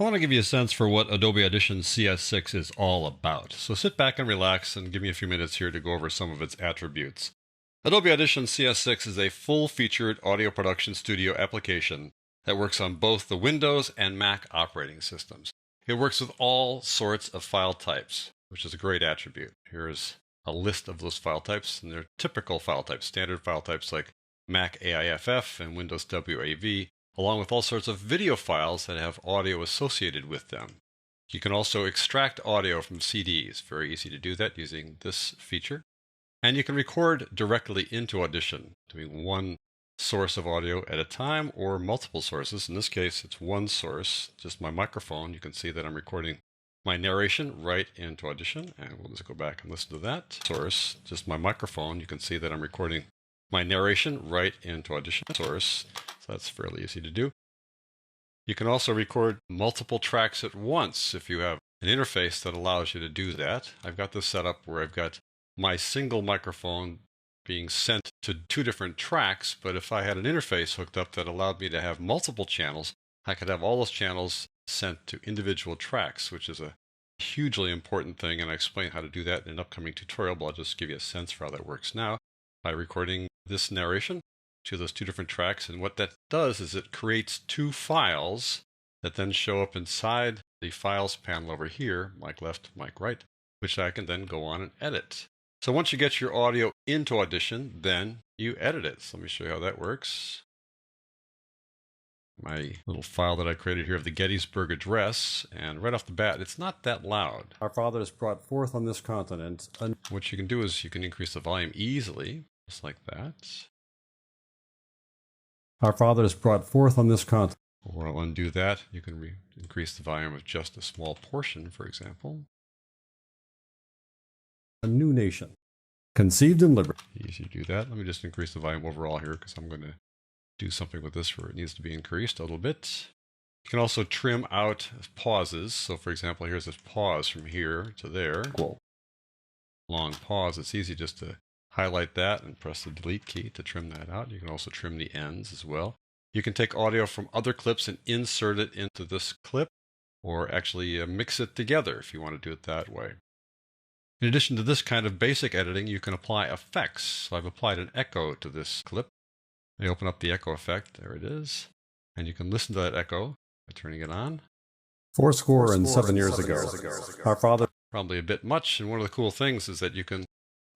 I want to give you a sense for what Adobe Audition CS6 is all about. So sit back and relax and give me a few minutes here to go over some of its attributes. Adobe Audition CS6 is a full-featured audio production studio application that works on both the Windows and Mac operating systems. It works with all sorts of file types, which is a great attribute. Here's a list of those file types, and they're typical file types, standard file types like Mac AIFF and Windows WAV, along with all sorts of video files that have audio associated with them. You can also extract audio from CDs. Very easy to do that using this feature. And you can record directly into Audition, doing one source of audio at a time or multiple sources. In this case, it's one source, just my microphone. You can see that I'm recording my narration right into Audition, and we'll just go back and listen to that. Source, just my microphone. You can see that I'm recording my narration right into Audition source. So that's fairly easy to do. You can also record multiple tracks at once if you have an interface that allows you to do that. I've got this set up where I've got my single microphone being sent to two different tracks, but if I had an interface hooked up that allowed me to have multiple channels, I could have all those channels sent to individual tracks, which is a hugely important thing, and I explain how to do that in an upcoming tutorial, but I'll just give you a sense for how that works now by recording this narration to those two different tracks. And what that does is it creates two files that then show up inside the files panel over here, mic left, mic right, which I can then go on and edit. So once you get your audio into Audition, then you edit it. So let me show you how that works. My little file that I created here of the Gettysburg Address, and right off the bat, it's not that loud. Our Father is brought forth on this continent. What you can do is you can increase the volume easily, just like that. Our Father is brought forth on this continent. Or I'll undo that. You can increase the volume of just a small portion, for example. A new nation, conceived in liberty. Easy to do that. Let me just increase the volume overall here because I'm going to do something with this where it needs to be increased a little bit. You can also trim out pauses. So for example, here's this pause from here to there. Cool. Long pause. It's easy just to highlight that and press the delete key to trim that out. You can also trim the ends as well. You can take audio from other clips and insert it into this clip, or actually mix it together if you want to do it that way. In addition to this kind of basic editing, you can apply effects. So I've applied an echo to this clip. I open up the echo effect. There it is. And you can listen to that echo by turning it on. 7 years ago. Our Father. Probably a bit much. And one of the cool things is that you can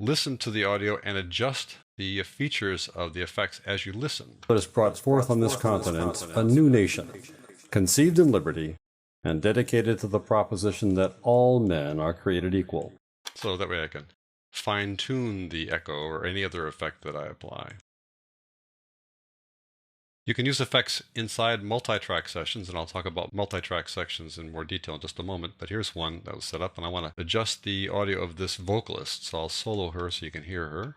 listen to the audio and adjust the features of the effects as you listen. That is brought forth on this continent a new nation, conceived in liberty, and dedicated to the proposition that all men are created equal. So that way I can fine-tune the echo or any other effect that I apply. You can use effects inside multi-track sessions, and I'll talk about multi-track sections in more detail in just a moment, but here's one that was set up, and I want to adjust the audio of this vocalist, so I'll solo her so you can hear her.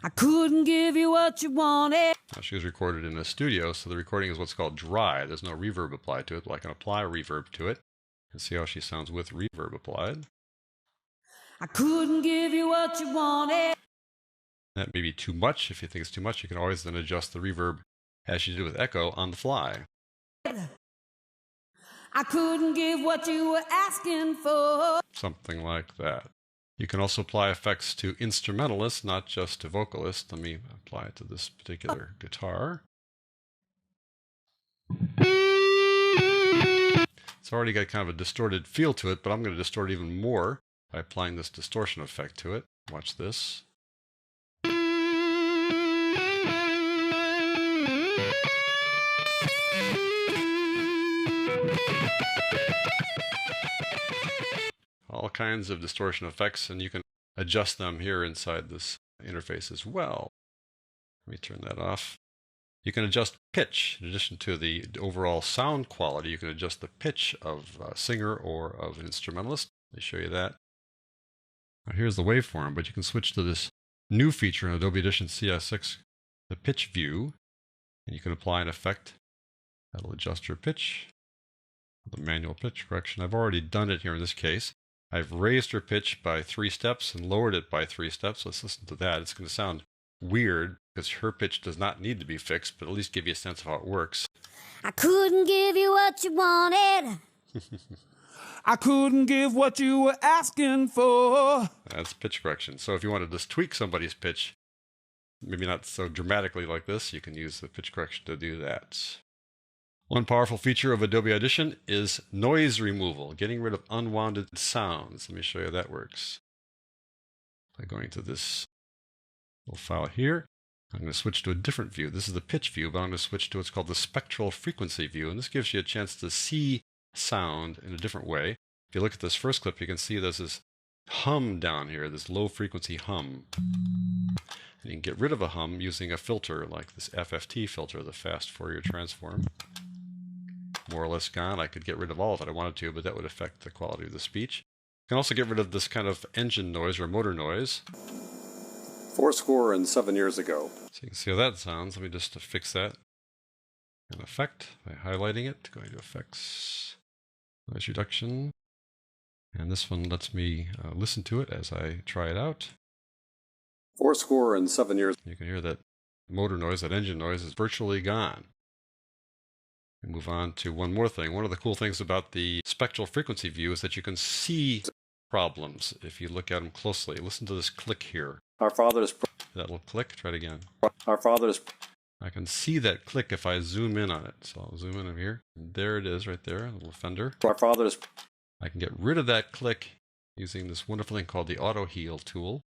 I couldn't give you what you wanted. Now, she was recorded in a studio, so the recording is what's called dry. There's no reverb applied to it, but I can apply reverb to it and see how she sounds with reverb applied. I couldn't give you what you wanted. That may be too much. If you think it's too much, you can always then adjust the reverb as you did with echo on the fly. I couldn't give what you were asking for. Something like that. You can also apply effects to instrumentalists, not just to vocalists. Let me apply it to this particular guitar. It's already got kind of a distorted feel to it, but I'm going to distort it even more by applying this distortion effect to it. Watch this. All kinds of distortion effects, and you can adjust them here inside this interface as well. Let me turn that off. You can adjust pitch. In addition to the overall sound quality, you can adjust the pitch of a singer or of an instrumentalist. Let me show you that. Now here's the waveform, but you can switch to this new feature in Adobe Audition CS6, the pitch view, and you can apply an effect that'll adjust your pitch. The manual pitch correction. I've already done it here in this case. I've raised her pitch by 3 steps and lowered it by 3 steps. Let's listen to that. It's going to sound weird because her pitch does not need to be fixed, but at least give you a sense of how it works. I couldn't give you what you wanted. I couldn't give what you were asking for. That's pitch correction. So if you want to just tweak somebody's pitch, maybe not so dramatically like this, you can use the pitch correction to do that. One powerful feature of Adobe Audition is noise removal, getting rid of unwanted sounds. Let me show you how that works. By going to this little file here, I'm going to switch to a different view. This is the pitch view, but I'm going to switch to what's called the spectral frequency view, and this gives you a chance to see sound in a different way. If you look at this first clip, you can see there's this hum down here, this low frequency hum. And you can get rid of a hum using a filter like this FFT filter, the fast Fourier transform. More or less gone. I could get rid of all of it if I wanted to, but that would affect the quality of the speech. You can also get rid of this kind of engine noise or motor noise. 87 years ago. So you can see how that sounds. Let me just fix that. An effect by highlighting it, going to effects, noise reduction. And this one lets me listen to it as I try it out. 87 years. You can hear that motor noise, that engine noise is virtually gone. We move on to one more thing. One of the cool things about the spectral frequency view is that you can see problems if you look at them closely. Listen to this click here. Our Father is. That little click, try it again. Our Father is. I can see that click if I zoom in on it. So I'll zoom in over here. And there it is right there, a little fender. Our Father is. I can get rid of that click using this wonderful thing called the Auto Heal tool.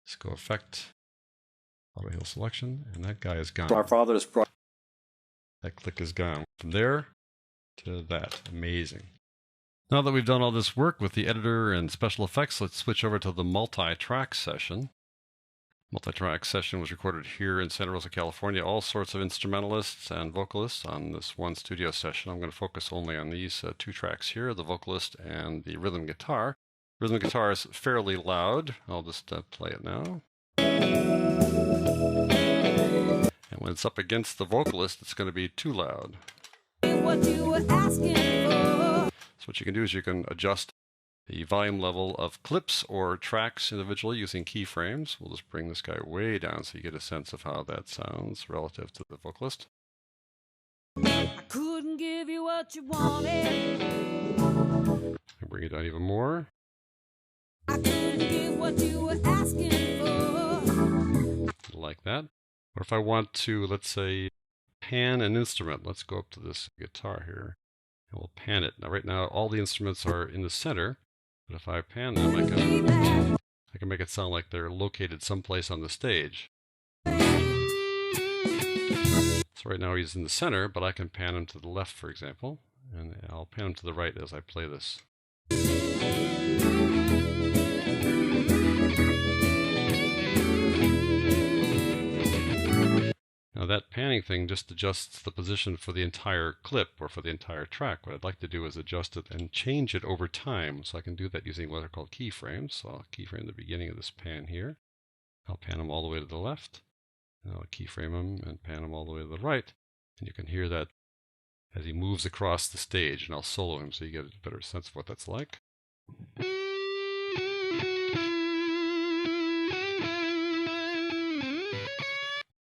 Let's go Effect, Auto Heal Selection, and that guy is gone. Our Father is. That click is gone. From there to that. Amazing. Now that we've done all this work with the editor and special effects, let's switch over to the multi-track session. Multi-track session was recorded here in Santa Rosa, California. All sorts of instrumentalists and vocalists on this one studio session. I'm going to focus only on these two tracks here, the vocalist and the rhythm guitar. Rhythm guitar is fairly loud. I'll just play it now. And when it's up against the vocalist, it's going to be too loud. What you were asking for. So what you can do is you can adjust the volume level of clips or tracks individually using keyframes. We'll just bring this guy way down so you get a sense of how that sounds relative to the vocalist. I couldn't give you what you wanted. And bring it down even more. I couldn't give what you were asking for. Like that. Or if I want to, let's say, pan an instrument. Let's go up to this guitar here, and we'll pan it. Now, right now, all the instruments are in the center, but if I pan them, I can make it sound like they're located someplace on the stage. So right now he's in the center, but I can pan him to the left, for example, and I'll pan him to the right as I play this. Now that panning thing just adjusts the position for the entire clip or for the entire track. What I'd like to do is adjust it and change it over time. So I can do that using what are called keyframes. So I'll keyframe the beginning of this pan here. I'll pan them all the way to the left. And I'll keyframe them and pan them all the way to the right. And you can hear that as he moves across the stage. And I'll solo him so you get a better sense of what that's like.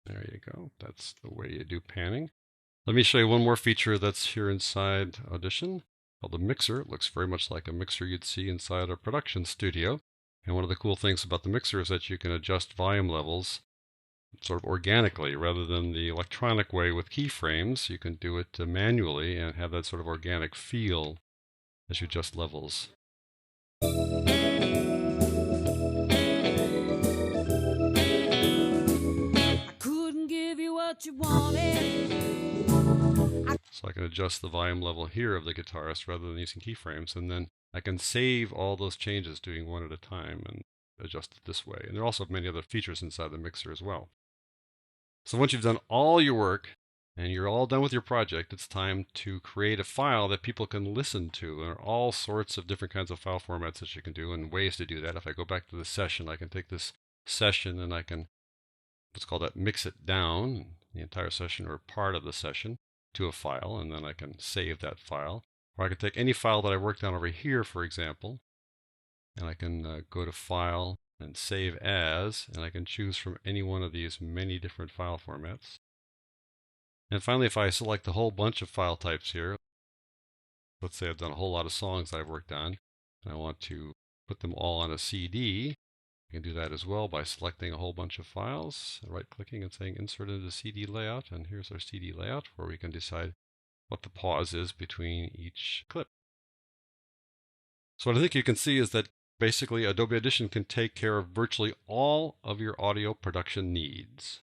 There you go. That's the way you do panning. Let me show you one more feature that's here inside Audition called the mixer. It looks very much like a mixer you'd see inside a production studio. And one of the cool things about the mixer is that you can adjust volume levels sort of organically rather than the electronic way with keyframes. You can do it manually and have that sort of organic feel as you adjust levels. What you wanted. So I can adjust the volume level here of the guitarist rather than using keyframes, and then I can save all those changes doing one at a time and adjust it this way. And there are also many other features inside the mixer as well. So once you've done all your work and you're all done with your project, it's time to create a file that people can listen to. There are all sorts of different kinds of file formats that you can do and ways to do that. If I go back to the session, I can take this session and I can, let's call that, mix it down, the entire session or part of the session, to a file, and then I can save that file. Or I can take any file that I worked on over here, for example, and I can go to File, and save as, and I can choose from any one of these many different file formats. And finally, if I select a whole bunch of file types here, let's say I've done a whole lot of songs I've worked on, and I want to put them all on a CD, I can do that as well by selecting a whole bunch of files, right-clicking and saying Insert into CD Layout, and here's our CD layout where we can decide what the pause is between each clip. So what I think you can see is that basically Adobe Audition can take care of virtually all of your audio production needs.